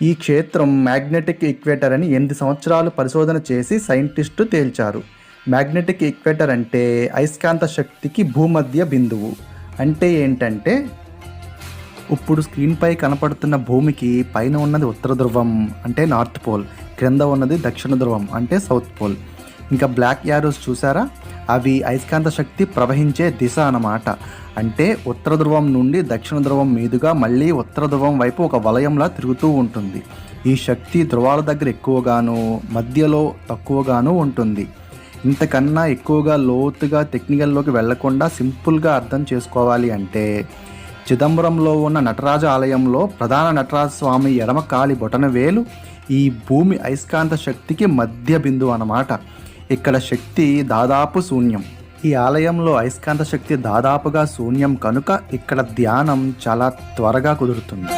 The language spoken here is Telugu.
ఈ క్షేత్రం మ్యాగ్నెటిక్ ఈక్వేటర్ అని 8 సంవత్సరాలు పరిశోధన చేసి సైంటిస్టు తేల్చారు. మ్యాగ్నెటిక్ ఈక్వేటర్ అంటే అయస్కాంత శక్తికి భూమధ్య బిందువు. అంటే ఏంటంటే, ఇప్పుడు స్క్రీన్పై కనపడుతున్న భూమికి పైన ఉన్నది ఉత్తర ధ్రువం అంటే నార్త్ పోల్, క్రింద ఉన్నది దక్షిణ ధ్రువం అంటే సౌత్ పోల్. ఇంకా బ్లాక్ యారోస్ చూసారా, అవి అయస్కాంత శక్తి ప్రవహించే దిశ అన్నమాట. అంటే ఉత్తర ధ్రువం నుండి దక్షిణ ధ్రువం మీదుగా మళ్ళీ ఉత్తర ధ్రువం వైపు ఒక వలయంలా తిరుగుతూ ఉంటుంది. ఈ శక్తి ధ్రువాల దగ్గర ఎక్కువగాను, మధ్యలో తక్కువగాను ఉంటుంది. ఇంతకన్నా ఎక్కువగా లోతుగా టెక్నికల్లోకి వెళ్లకుండా సింపుల్గా అర్థం చేసుకోవాలి అంటే, చిదంబరంలో ఉన్న నటరాజ ఆలయంలో ప్రధాన నటరాజ స్వామి ఎడమ కాలి బొటన వేలు ఈ భూమి అయస్కాంత శక్తికి మధ్య బిందువు అన్నమాట. ఇక్కడ శక్తి దాదాపు శూన్యం. ఈ ఆలయంలో అయస్కాంత శక్తి దాదాపుగా శూన్యం కనుక ఇక్కడ ధ్యానం చాలా త్వరగా కుదురుతుంది.